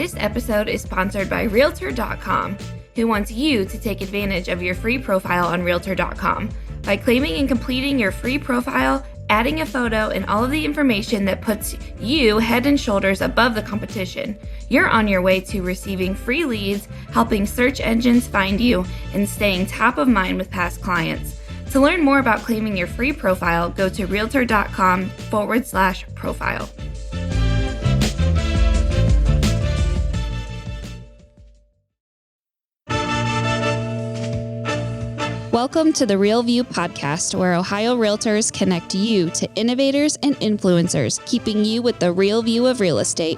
This episode is sponsored by Realtor.com, who wants you to take advantage of your free profile on Realtor.com. By claiming and completing your free profile, adding a photo, and all of the information that puts you head and shoulders above the competition, you're on your way to receiving free leads, helping search engines find you, and staying top of mind with past clients. To learn more about claiming your free profile, go to Realtor.com/profile. Welcome to the Real View podcast, where Ohio Realtors connect you to innovators and influencers, keeping you with the real view of real estate.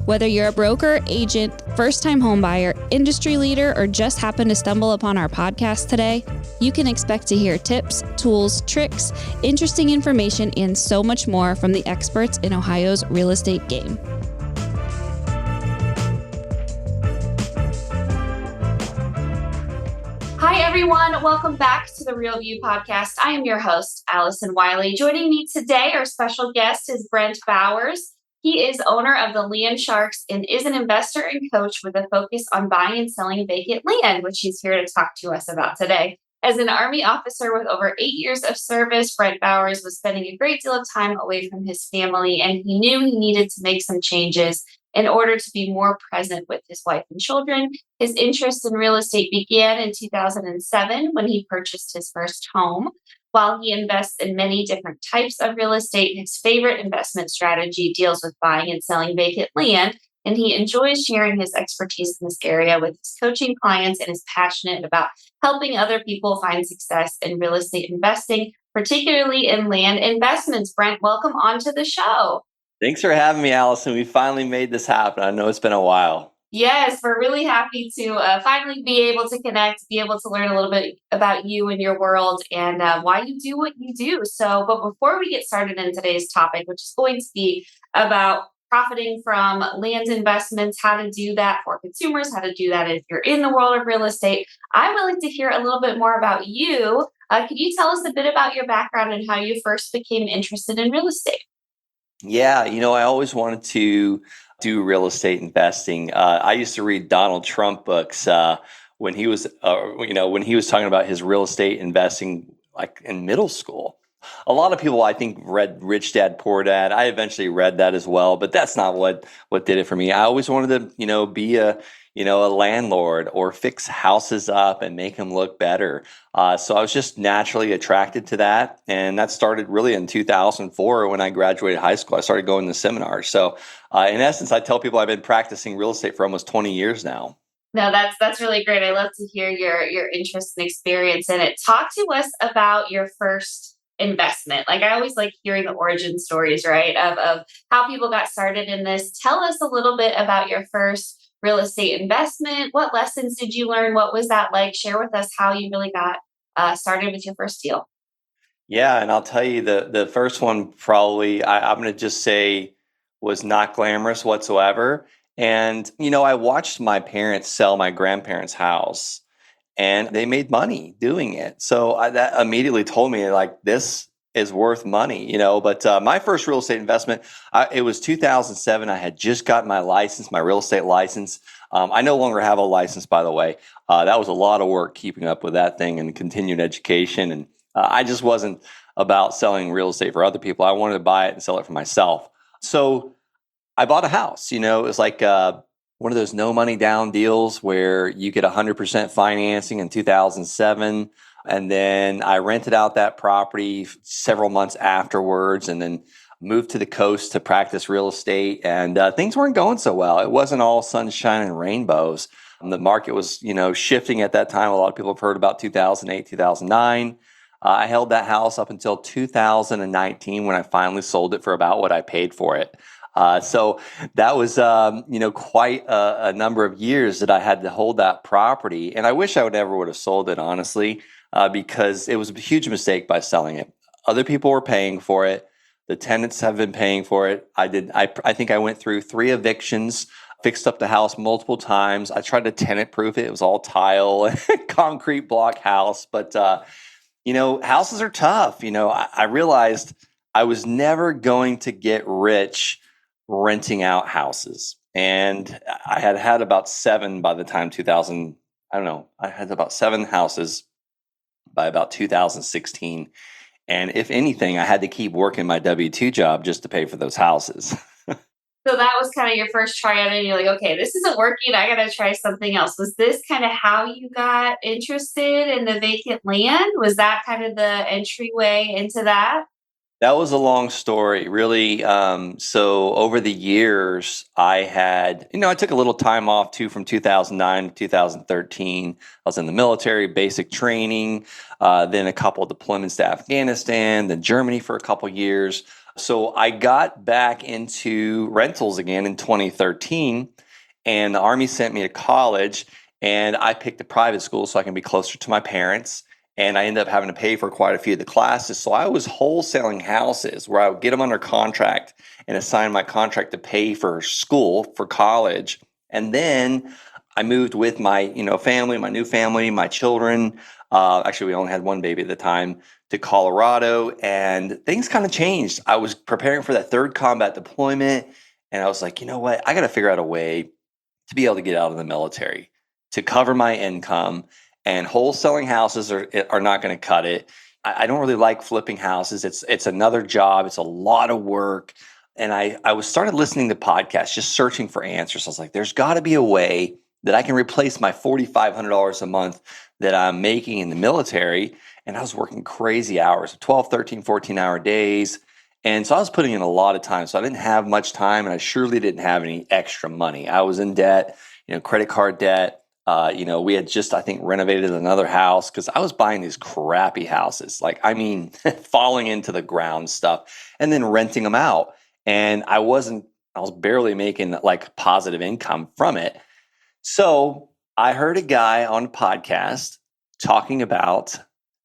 Whether you're a broker, agent, first-time homebuyer, industry leader, or just happen to stumble upon our podcast today, you can expect to hear tips, tools, tricks, interesting information, and so much more from the experts in Ohio's real estate game. Hi, everyone. Welcome back to the Real View podcast. I am your host, Allison Wiley. Joining me today, our special guest is Brent Bowers. He is owner of the Land Sharks and is an investor and coach with a focus on buying and selling vacant land, which he's here to talk to us about today. As an Army officer with over 8 years of service, Brent Bowers was spending a great deal of time away from his family, and he knew he needed to make some changes in order to be more present with his wife and children. His interest in real estate began in 2007 when he purchased his first home. While he invests in many different types of real estate, his favorite investment strategy deals with buying and selling vacant land, and he enjoys sharing his expertise in this area with his coaching clients and is passionate about helping other people find success in real estate investing, particularly in land investments. Brent, welcome onto the show. Thanks for having me, Allison. We finally made this happen. I know it's been a while. Yes, we're really happy to finally be able to connect, be able to learn a little bit about you and your world and why you do what you do. But before we get started in today's topic, which is going to be about profiting from land investments, how to do that for consumers, how to do that if you're in the world of real estate, I would like to hear a little bit more about you. Could you tell us a bit about your background and how you first became interested in real estate? Yeah, I always wanted to do real estate investing. I used to read Donald Trump books when he was, when he was talking about his real estate investing, like in middle school. A lot of people, I think, read Rich Dad Poor Dad. I eventually read that as well, but that's not what did it for me. I always wanted to, be a landlord or fix houses up and make them look better. So I was just naturally attracted to that. And that started really in 2004 when I graduated high school. I started going to seminars. So in essence, I tell people I've been practicing real estate for almost 20 years now. No, that's really great. I love to hear your interest and experience in it. Talk to us about your first investment. Like, I always like hearing the origin stories, right? Of how people got started in this. Tell us a little bit about your first real estate investment. What lessons did you learn? What was that like? Share with us how you really got started with your first deal. Yeah, and I'll tell you the first one probably, I'm going to just say, was not glamorous whatsoever. And, I watched my parents sell my grandparents' house and they made money doing it. So that immediately told me, like, this is worth money, But my first real estate investment, it was 2007. I had just gotten my license, my real estate license. I no longer have a license, by the way. That was a lot of work keeping up with that thing and continued education. And I just wasn't about selling real estate for other people. I wanted to buy it and sell it for myself. So I bought a house. It was like one of those no money down deals where you get 100% financing in 2007. And then I rented out that property several months afterwards and then moved to the coast to practice real estate. And things weren't going so well. It wasn't all sunshine and rainbows. The market was, shifting at that time. A lot of people have heard about 2008, 2009. I held that house up until 2019 when I finally sold it for about what I paid for it. So that was, quite a number of years that I had to hold that property. And I wish I never would have sold it, honestly, because it was a huge mistake by selling it. Other people were paying for it. The tenants have been paying for it. I think I went through 3 evictions, fixed up the house multiple times. I tried to tenant proof it. It was all tile and concrete block house. But, houses are tough. I realized I was never going to get rich renting out houses. And I had about 7 by the time 2000, I don't know, I had about 7 houses by about 2016. And if anything, I had to keep working my W-2 job just to pay for those houses. So that was kind of your first try at it. And you're like, okay, this isn't working. I got to try something else. Was this kind of how you got interested in the vacant land? Was that kind of the entryway into that? That was a long story, really. So over the years, I took a little time off too from 2009 to 2013. I was in the military, basic training, then a couple of deployments to Afghanistan, then Germany for a couple years. So I got back into rentals again in 2013, and the Army sent me to college, and I picked a private school so I can be closer to my parents. And I ended up having to pay for quite a few of the classes. So I was wholesaling houses where I would get them under contract and assign my contract to pay for school, for college. And then I moved with my, family, my new family, my children. Actually, we only had one baby at the time, to Colorado, and things kind of changed. I was preparing for that third combat deployment, and I was like, you know what? I got to figure out a way to be able to get out of the military, to cover my income. And wholesaling houses are not going to cut it. I don't really like flipping houses. It's another job. It's a lot of work. And I was started listening to podcasts, just searching for answers. I was like, there's got to be a way that I can replace my $4,500 a month that I'm making in the military. And I was working crazy hours, 12, 13, 14-hour days. And so I was putting in a lot of time. So I didn't have much time, and I surely didn't have any extra money. I was in debt, credit card debt. We had just, I think, renovated another house because I was buying these crappy houses, falling into the ground stuff, and then renting them out. And I was barely making positive income from it. So I heard a guy on a podcast talking about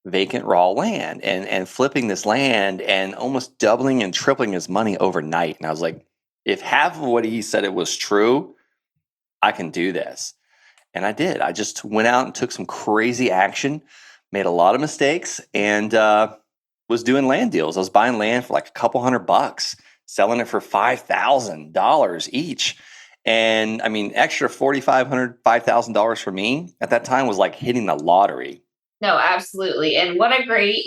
vacant raw land and flipping this land and almost doubling and tripling his money overnight. And I was like, if half of what he said it was true, I can do this. And I did. I just went out and took some crazy action, made a lot of mistakes, and was doing land deals. I was buying land for a couple $100, selling it for $5,000 each. And extra $4,500, $5,000 for me at that time was like hitting the lottery. No, absolutely. And what a great,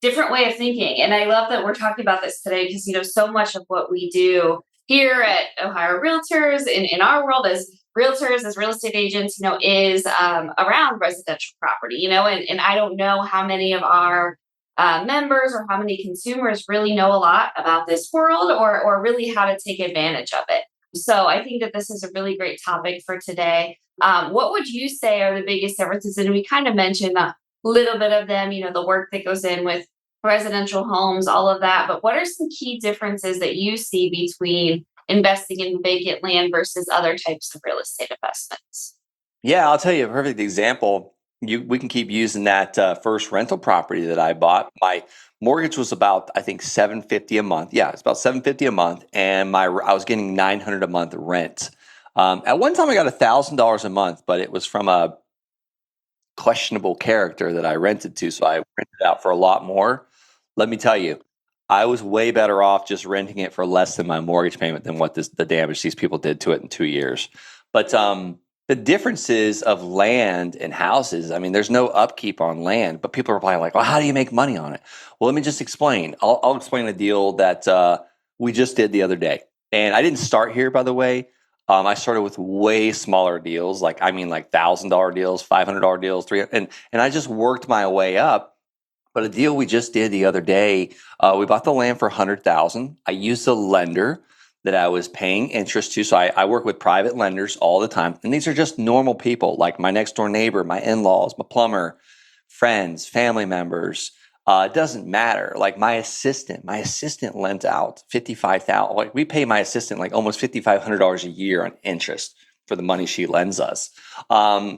different way of thinking. And I love that we're talking about this today because, so much of what we do here at Ohio Realtors in our world as realtors, as real estate agents, is around residential property, and I don't know how many of our members or how many consumers really know a lot about this world or really how to take advantage of it. So I think that this is a really great topic for today. What would you say are the biggest differences? And we kind of mentioned a little bit of them, the work that goes in with residential homes, all of that. But what are some key differences that you see between investing in vacant land versus other types of real estate investments? Yeah, I'll tell you a perfect example. We can keep using that first rental property that I bought. My mortgage was about, I think, $750 a month. Yeah, it's about $750 a month, and I was getting $900 a month rent. At one time, I got $1,000 a month, but it was from a questionable character that I rented to, so I rented out for a lot more. Let me tell you, I was way better off just renting it for less than my mortgage payment than what the damage these people did to it in 2 years. But the differences of land and houses, there's no upkeep on land, but people are probably like, well, how do you make money on it? Well, let me just explain. I'll explain a deal that we just did the other day. And I didn't start here, by the way. I started with way smaller deals, $1,000 deals, $500 deals, $300, and I just worked my way up. But a deal we just did the other day, we bought the land for $100,000. I used a lender that I was paying interest to. So I work with private lenders all the time. And these are just normal people, like my next door neighbor, my in-laws, my plumber, friends, family members. It doesn't matter. Like my assistant lent out $55,000. We pay my assistant almost $5,500 a year on interest for the money she lends us,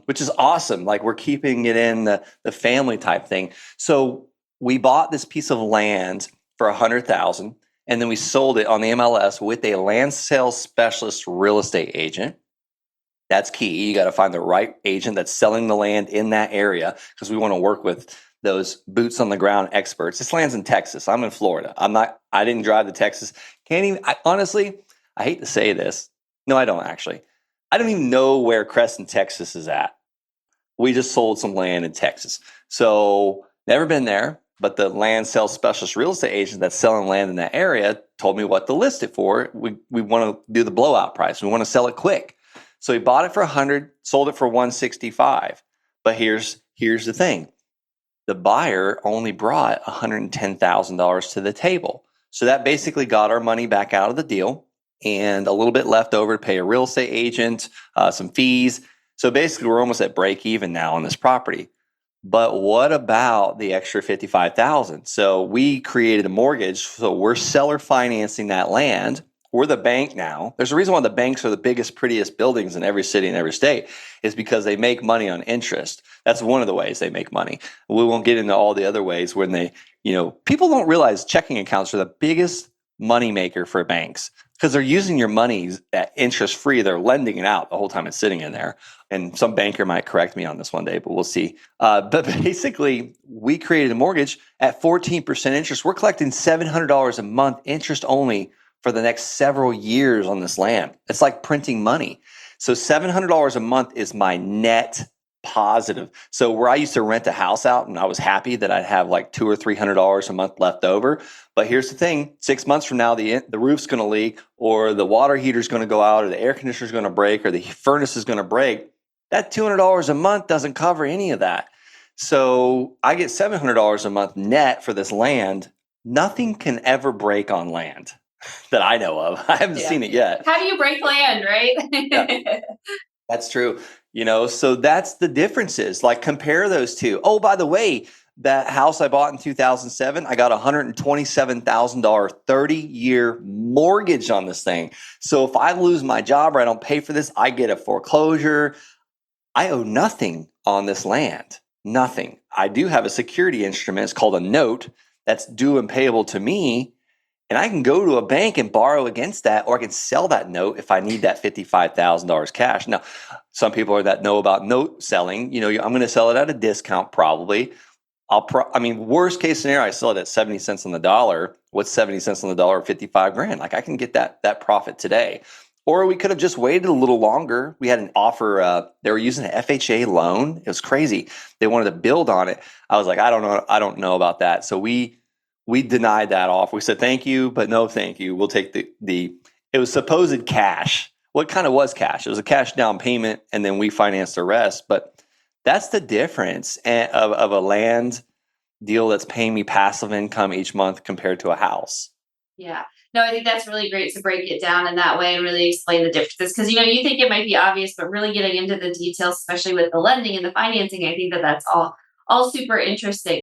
which is awesome. We're keeping it in the family type thing. So we bought this piece of land for $100,000, and then we sold it on the MLS with a land sales specialist real estate agent. That's key. You got to find the right agent that's selling the land in that area because we want to work with those boots on the ground experts. This land's in Texas. I'm in Florida. I didn't drive to Texas. Honestly, I hate to say this. No, I don't actually. I don't even know where Creston, Texas is at. We just sold some land in Texas. So never been there, but the land sales specialist real estate agent that's selling land in that area told me what to list it for. We want to do the blowout price. We want to sell it quick. So he bought it for 100, sold it for 165. But here's the thing. The buyer only brought $110,000 to the table. So that basically got our money back out of the deal and a little bit left over to pay a real estate agent, some fees. So basically we're almost at break even now on this property. But what about the extra $55,000? So we created a mortgage. So we're seller financing that land. We're the bank now. There's a reason why the banks are the biggest, prettiest buildings in every city and every state is because they make money on interest. That's one of the ways they make money. We won't get into all the other ways when they, people don't realize checking accounts are the biggest money maker for banks because they're using your money at interest free. They're lending it out the whole time it's sitting in there. And some banker might correct me on this one day, but we'll see. But basically, we created a mortgage at 14% interest. We're collecting $700 a month interest only for the next several years on this land. It's like printing money. So $700 a month is my net positive. So where I used to rent a house out and I was happy that I'd have like $200 or $300 a month left over. But here's the thing, 6 months from now, the roof's going to leak or the water heater's going to go out or the air conditioner's going to break or the furnace is going to break. That $200 a month doesn't cover any of that. So I get $700 a month net for this land. Nothing can ever break on land that I know of. I haven't seen it yet. How do you break land, right? Yeah. That's true. So that's the differences. Like compare those two. Oh, by the way, that house I bought in 2007, I got $127,000 30-year mortgage on this thing. So if I lose my job or I don't pay for this, I get a foreclosure. I owe nothing on this land. Nothing. I do have a security instrument. It's called a note that's due and payable to me. And I can go to a bank and borrow against that, or I can sell that note if I need that $55,000 cash. Now, some people that know about note selling, I'm going to sell it at a discount probably. Worst case scenario, I sell it at 70 cents on the dollar. What's 70 cents on the dollar? 55 grand. Like I can get that profit today. Or we could have just waited a little longer. We had an offer. They were using an FHA loan. It was crazy. They wanted to build on it. I was like, I don't know about that. So we denied that offer. We said, thank you, but no, thank you. We'll take it was supposed cash. Well, it kind of was cash. It was a cash down payment, and then we financed the rest. But that's the difference of a land deal that's paying me passive income each month compared to a house. Yeah. No, I think that's really great to break it down in that way and really explain the differences. Because, you think it might be obvious, but really getting into the details, especially with the lending and the financing, I think that's all super interesting.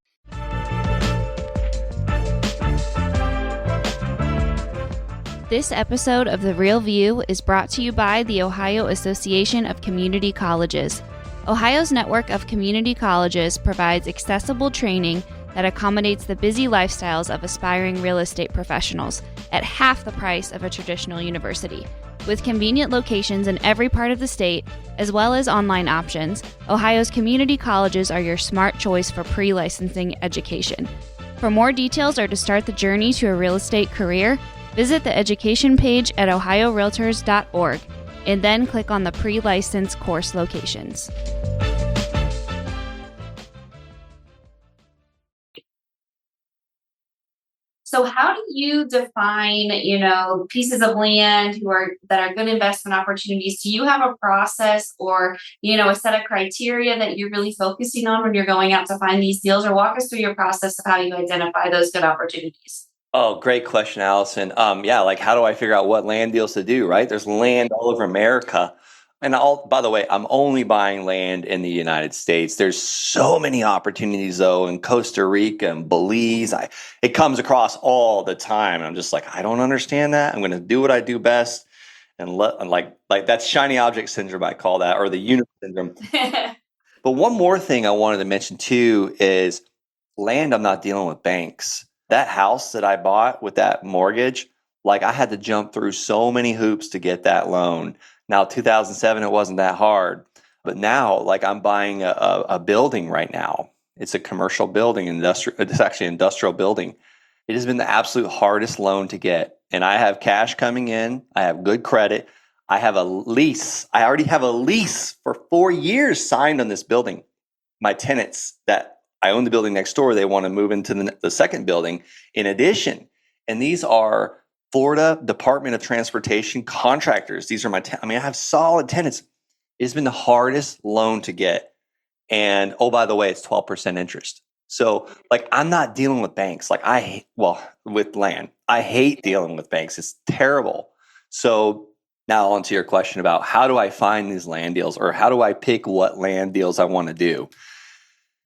This episode of The Real View is brought to you by the Ohio Association of Community Colleges. Ohio's network of community colleges provides accessible training that accommodates the busy lifestyles of aspiring real estate professionals at half the price of a traditional university. With convenient locations in every part of the state, as well as online options, Ohio's community colleges are your smart choice for pre-licensing education. For more details or to start the journey to a real estate career, visit the education page at ohiorealtors.org and then click on the pre-license course locations. So how do you define, pieces of land that are good investment opportunities? Do you have a process or, a set of criteria that you're really focusing on when you're going out to find these deals? Or walk us through your process of how you identify those good opportunities. Oh, great question, Allison. Like how do I figure out what land deals to do, right? There's land all over America. And by the way, I'm only buying land in the United States. There's so many opportunities though in Costa Rica and Belize. It comes across all the time. And I'm just like, I don't understand that. I'm going to do what I do best. And like that's shiny object syndrome, I call that, or the unicorn syndrome. But one more thing I wanted to mention too is land. I'm not dealing with banks. That house that I bought with that mortgage, like I had to jump through so many hoops to get that loan. Now, 2007, it wasn't that hard. But now, like I'm buying a building right now. It's a commercial building, it's actually an industrial building. It has been the absolute hardest loan to get and I have cash coming in. I have good credit. I have a lease. I already have a lease for 4 years signed on this building. My tenants that I own the building next door, they want to move into the second building in addition. And these are Florida Department of Transportation contractors. These are I have solid tenants. It's been the hardest loan to get. And oh, by the way, it's 12% interest. So like, I'm not dealing with banks. Like with land, I hate dealing with banks. It's terrible. So now on to your question about how do I find these land deals, or how do I pick what land deals I want to do?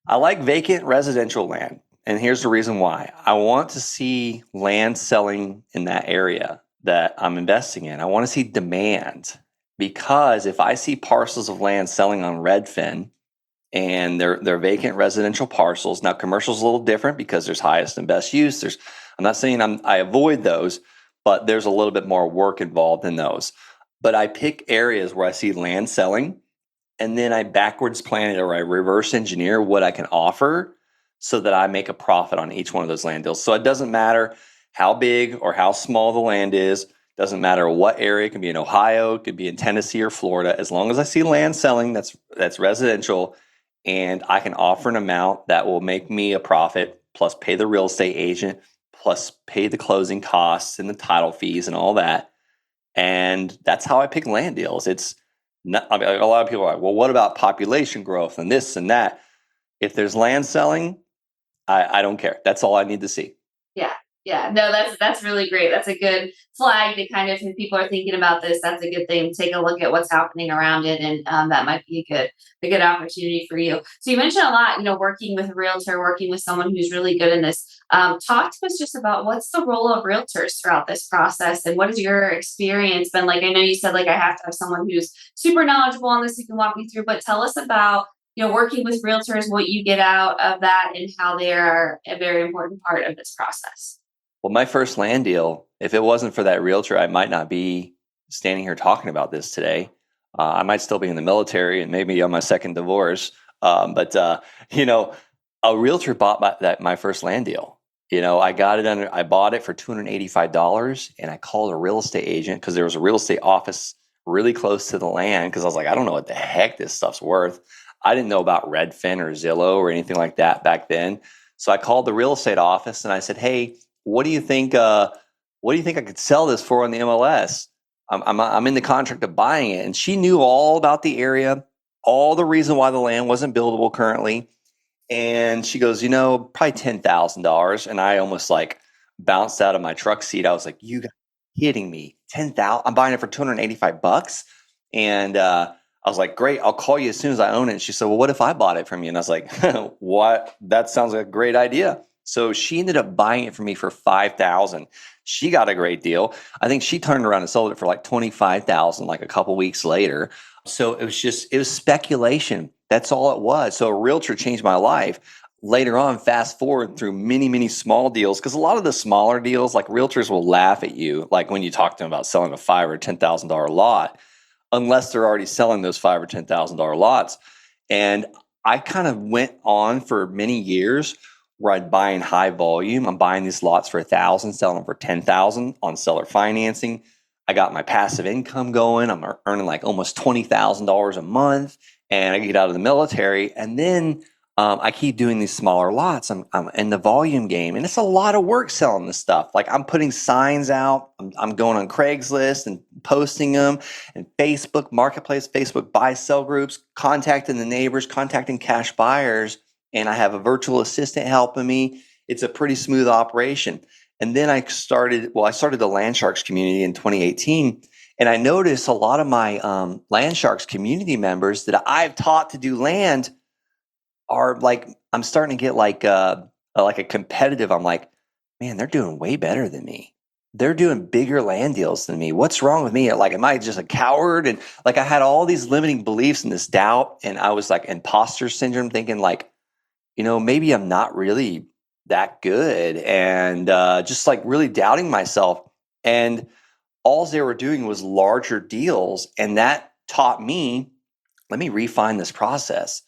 I like vacant residential land. And here's the reason why. I want to see land selling in that area that I'm investing in. I want to see demand, because if I see parcels of land selling on Redfin and they're vacant residential parcels, now commercial's a little different because there's highest and best use. I'm not saying I avoid those, but there's a little bit more work involved in those. But I pick areas where I see land selling, and then I backwards plan it, or I reverse engineer what I can offer so that I make a profit on each one of those land deals. So it doesn't matter how big or how small the land is. Doesn't matter what area. It can be in Ohio, it could be in Tennessee or Florida. As long as I see land selling that's residential, and I can offer an amount that will make me a profit, plus pay the real estate agent, plus pay the closing costs and the title fees and all that. And that's how I pick land deals. It's not, I mean, a lot of people are like, well, what about population growth and this and that? If there's land selling, I don't care. That's all I need to see. Yeah. Yeah. No, that's really great. That's a good flag to kind of, if people are thinking about this, that's a good thing. Take a look at what's happening around it. And that might be a good opportunity for you. So you mentioned a lot, working with a realtor, working with someone who's really good in this. Talk to us just about what's the role of realtors throughout this process, and what has your experience been like? I know you said, like, I have to have someone who's super knowledgeable on this who can walk me through, but tell us about working with realtors, what you get out of that, and how they are a very important part of this process. Well, my first land deal, if it wasn't for that realtor, I might not be standing here talking about this today. I might still be in the military and maybe on my second divorce. But a realtor bought my first land deal. I bought it for $285, and I called a real estate agent because there was a real estate office really close to the land, because I was like, I don't know what the heck this stuff's worth. I didn't know about Redfin or Zillow or anything like that back then. So I called the real estate office and I said, hey, what do you think I could sell this for on the MLS? I'm in the contract of buying it. And she knew all about the area, all the reason why the land wasn't buildable currently. And she goes, probably $10,000. And I almost like bounced out of my truck seat. I was like, you guys are kidding me. $10,000? I'm buying it for $285. And I was like, great, I'll call you as soon as I own it. And she said, well, what if I bought it from you? And I was like, what? That sounds like a great idea. So she ended up buying it for me for $5,000. She got a great deal. I think she turned around and sold it for like $25,000, like a couple weeks later. So it was speculation. That's all it was. So a realtor changed my life. Later on, fast forward through many, many small deals, because a lot of the smaller deals, like realtors will laugh at you, like when you talk to them about selling a $5,000 or $10,000 lot, unless they're already selling those $5,000 or $10,000 lots. And I kind of went on for many years where I'd buy in high volume. I'm buying these lots for $1,000, selling them for $10,000 on seller financing. I got my passive income going. I'm earning like almost $20,000 a month, and I get out of the military. And then I keep doing these smaller lots. I'm in the volume game, and it's a lot of work selling this stuff. Like, I'm putting signs out. I'm going on Craigslist and posting them, and Facebook Marketplace, Facebook buy-sell groups, contacting the neighbors, contacting cash buyers. And I have a virtual assistant helping me. It's a pretty smooth operation. And then I started the Land Sharks community in 2018. And I noticed a lot of my Land Sharks community members that I've taught to do land are like, I'm starting to get like a competitive. I'm like, man, they're doing way better than me. They're doing bigger land deals than me. What's wrong with me? Like, am I just a coward? And like, I had all these limiting beliefs and this doubt. And I was like imposter syndrome, thinking like, maybe I'm not really that good, and just like really doubting myself. And all they were doing was larger deals. And that taught me, let me refine this process.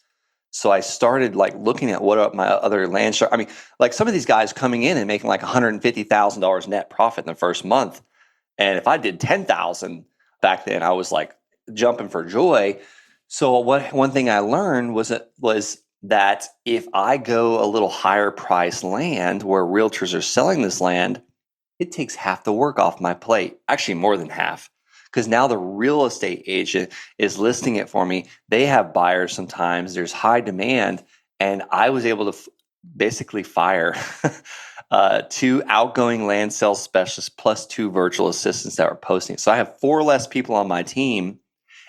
So I started like looking at what are my other land shark. I mean, like some of these guys coming in and making like $150,000 net profit in the first month. And if I did 10,000 back then, I was like jumping for joy. So one thing I learned was that if I go a little higher price land where realtors are selling this land, it takes half the work off my plate, actually more than half. Because now the real estate agent is listing it for me. They have buyers sometimes, there's high demand. And I was able to basically fire 2 outgoing land sales specialists plus 2 virtual assistants that were posting. So I have 4 less people on my team.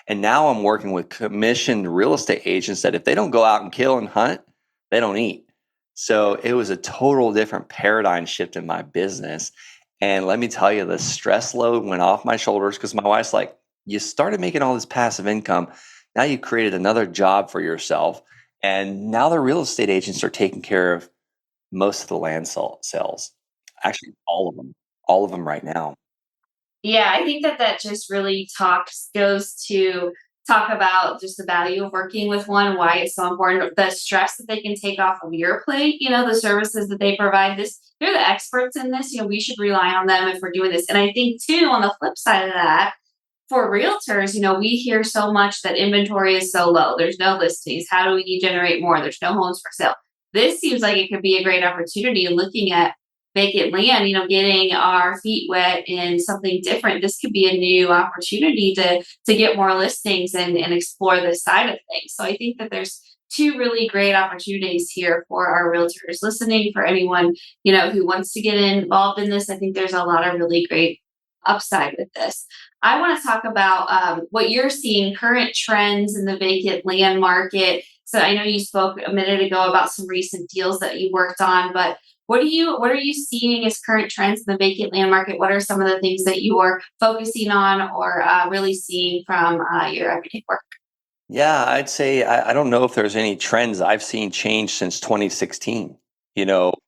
And now I'm working with commissioned real estate agents that if they don't go out and kill and hunt, they don't eat. So it was a total different paradigm shift in my business. And let me tell you, the stress load went off my shoulders because my wife's like, you started making all this passive income. Now you created another job for yourself. And now the real estate agents are taking care of most of the land sales. Actually, all of them right now. Yeah, I think that just really goes to talk about just the value of working with one, why it's so important, the stress that they can take off of your plate, the services that they provide. They're the experts in this. We should rely on them if we're doing this. And I think too, on the flip side of that, for realtors, we hear so much that inventory is so low. There's no listings. How do we generate more? There's no homes for sale. This seems like it could be a great opportunity. And looking at vacant land, getting our feet wet in something different. This could be a new opportunity to get more listings and explore this side of things. So I think that there's 2 really great opportunities here for our realtors listening, for anyone, who wants to get involved in this. I think there's a lot of really great upside with this. I want to talk about what you're seeing, current trends in the vacant land market. So I know you spoke a minute ago about some recent deals that you worked on, but what are you seeing as current trends in the vacant land market? What are some of the things that you are focusing on or really seeing from your everyday work? Yeah, I'd say I don't know if there's any trends I've seen change since 2016.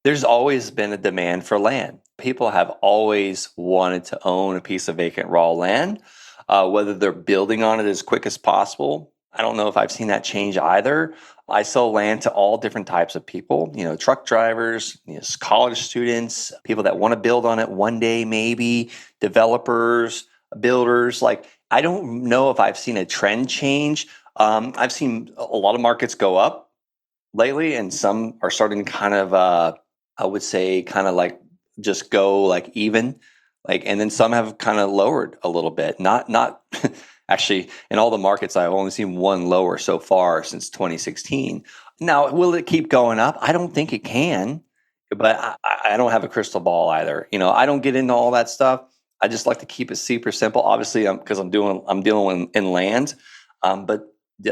There's always been a demand for land. People have always wanted to own a piece of vacant raw land, whether they're building on it as quick as possible. I don't know if I've seen that change either. I sell land to all different types of people, truck drivers, college students, people that want to build on it one day, maybe developers, builders. Like, I don't know if I've seen a trend change. I've seen a lot of markets go up lately, and some are starting to kind of, I would say, kind of like just go like even, like, and then some have kind of lowered a little bit. Not actually, in all the markets, I've only seen one lower so far since 2016. Now, will it keep going up? I don't think it can, but I don't have a crystal ball either. I don't get into all that stuff. I just like to keep it super simple. Obviously, because I'm dealing in land, but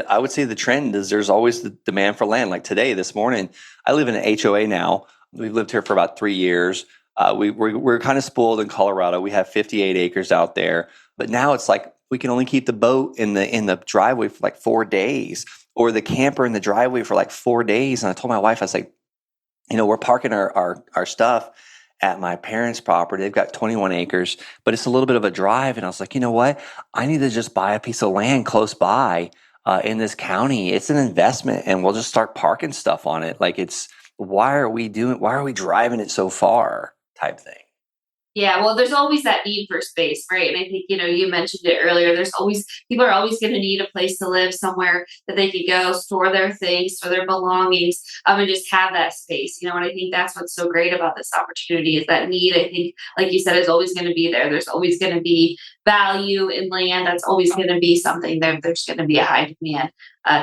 I would say the trend is there's always the demand for land. Like this morning, I live in an HOA now. We've lived here for about 3 years. We're kind of spoiled in Colorado. We have 58 acres out there, but now it's like we can only keep the boat in the driveway for like 4 days, or the camper in the driveway for like 4 days. And I told my wife, I was like, we're parking our stuff at my parents' property. They've got 21 acres, but it's a little bit of a drive. And I was like, you know what? I need to just buy a piece of land close by in this county. It's an investment, and we'll just start parking stuff on it. Like, why are we driving it so far type thing? Yeah, well, there's always that need for space, right? And I think, you mentioned it earlier. People are always going to need a place to live, somewhere that they could go, store their things, store their belongings, and just have that space. And I think that's what's so great about this opportunity is that need, I think, like you said, is always going to be there. There's always going to be value in land. That's always going to be something there's going to be a high demand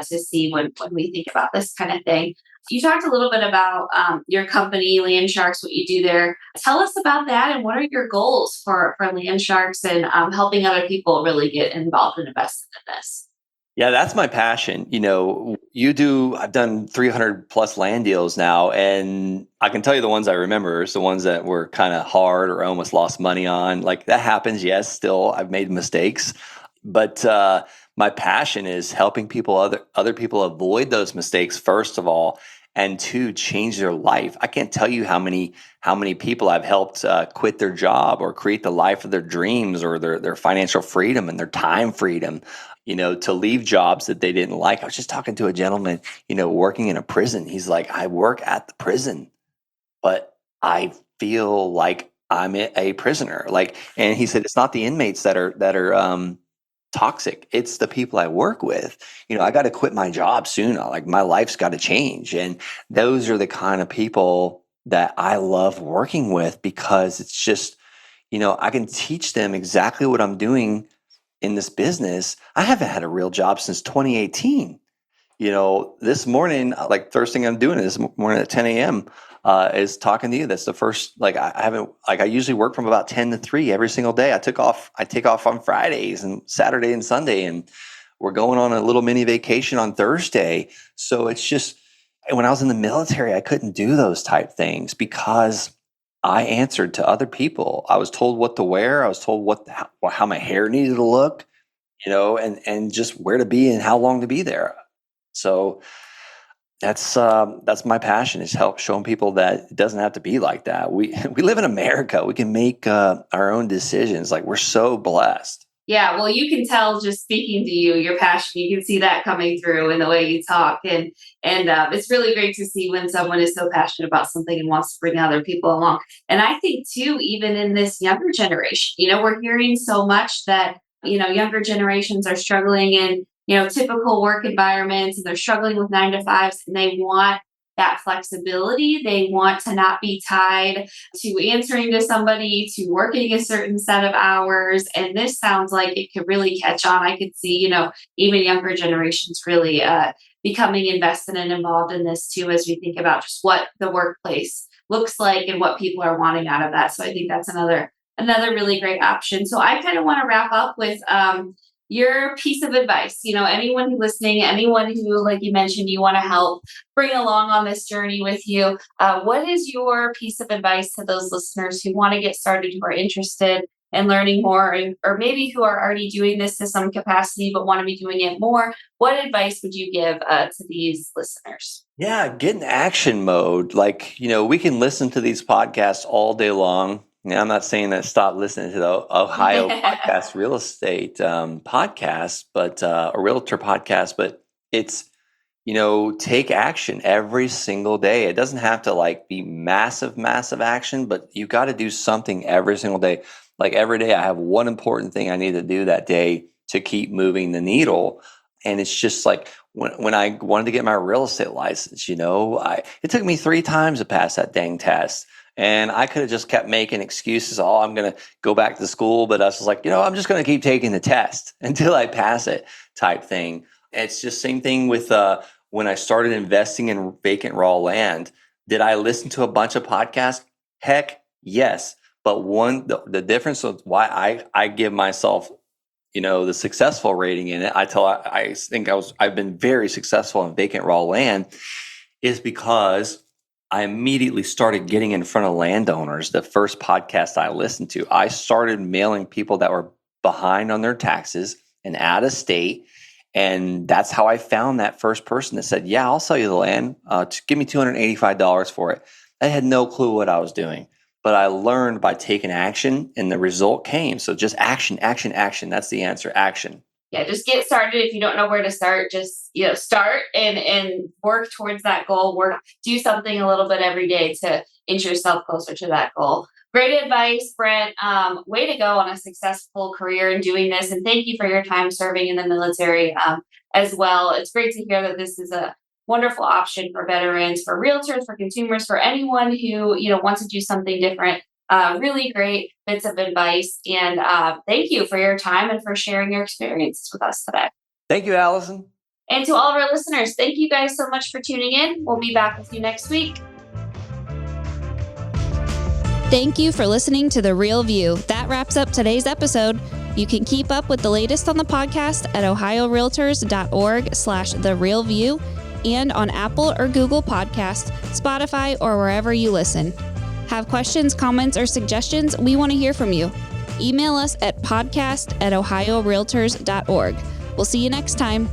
to see when we think about this kind of thing. You talked a little bit about your company, Land Sharks, what you do there. Tell us about that, and what are your goals for Land Sharks and helping other people really get involved and invested in this? Yeah, that's my passion. I've done 300 plus land deals now, and I can tell you the ones I remember is the ones that were kind of hard or almost lost money on. Like, that happens. Yes, still I've made mistakes, but my passion is helping other people avoid those mistakes, first of all, and two, change their life. I can't tell you how many people I've helped quit their job or create the life of their dreams, or their financial freedom and their time freedom, to leave jobs that they didn't like. I was just talking to a gentleman, working in a prison. He's like, I work at the prison, but I feel like I'm a prisoner. And he said, it's not the inmates that are toxic. It's the people I work with. I got to quit my job soon. Like, my life's got to change. And those are the kind of people that I love working with, because it's just, I can teach them exactly what I'm doing in this business. I haven't had a real job since 2018. This morning, first thing I'm doing this morning at 10 a.m. Is talking to you. That's the first, I usually work from about 10 to 3 every single day. I take off on Fridays and Saturday and Sunday, and we're going on a little mini vacation on Thursday. So it's just, when I was in the military, I couldn't do those type things because I answered to other people. I was told what to wear. I was told how my hair needed to look, and just where to be and how long to be there. So that's my passion, is help showing people that it doesn't have to be like that. We live in America. We can make our own decisions. We're so blessed. Yeah, well, you can tell just speaking to you, your passion. You can see that coming through in the way you talk, and it's really great to see when someone is so passionate about something and wants to bring other people along. And I think too, even in this younger generation, we're hearing so much that younger generations are struggling in typical work environments, and they're struggling with 9-to-5s, and they want that flexibility. They want to not be tied to answering to somebody, to working a certain set of hours. And this sounds like it could really catch on. I could see, even younger generations really becoming invested and involved in this too, as we think about just what the workplace looks like and what people are wanting out of that. So I think that's another really great option. So I kind of want to wrap up with your piece of advice. Anyone who's listening, anyone who, like you mentioned, you want to help bring along on this journey with you, what is your piece of advice to those listeners who want to get started, who are interested in learning more, or maybe who are already doing this to some capacity but want to be doing it more? What advice would you give to these listeners? Yeah, get in action mode. We can listen to these podcasts all day long. I'm not saying that stop listening to the Ohio podcast real estate podcast, but a realtor podcast, but it's, take action every single day. It doesn't have to be massive action, but you got to do something every single day. Every day I have one important thing I need to do that day to keep moving the needle. And it's just when I wanted to get my real estate license, it took me 3 times to pass that dang test. And I could have just kept making excuses. Oh, I'm going to go back to school. But I was like, I'm just going to keep taking the test until I pass it type thing. It's just same thing with when I started investing in vacant raw land. Did I listen to a bunch of podcasts? Heck, yes. But the difference of why I give myself, the successful rating in it, I think I've been very successful in vacant raw land, is because I immediately started getting in front of landowners. The first podcast I listened to, I started mailing people that were behind on their taxes and out of state. And that's how I found that first person that said, yeah, I'll sell you the land. Give me $285 for it. I had no clue what I was doing, but I learned by taking action, and the result came. So just action. That's the answer. Action. Yeah, just get started. If you don't know where to start, just start and work towards that goal. Do something a little bit every day to inch yourself closer to that goal. Great advice, Brent. Way to go on a successful career in doing this, and thank you for your time serving in the military as well. It's great to hear that this is a wonderful option for veterans, for realtors, for consumers, for anyone who wants to do something different. Really great bits of advice, and thank you for your time and for sharing your experiences with us today. Thank you, Allison. And to all of our listeners, thank you guys so much for tuning in. We'll be back with you next week. Thank you for listening to The Real View. That wraps up today's episode. You can keep up with the latest on the podcast at ohiorealtors.org/therealview and on Apple or Google Podcasts, Spotify, or wherever you listen. Have questions, comments, or suggestions? We want to hear from you. Email us at podcast@ohiorealtors.org. We'll see you next time.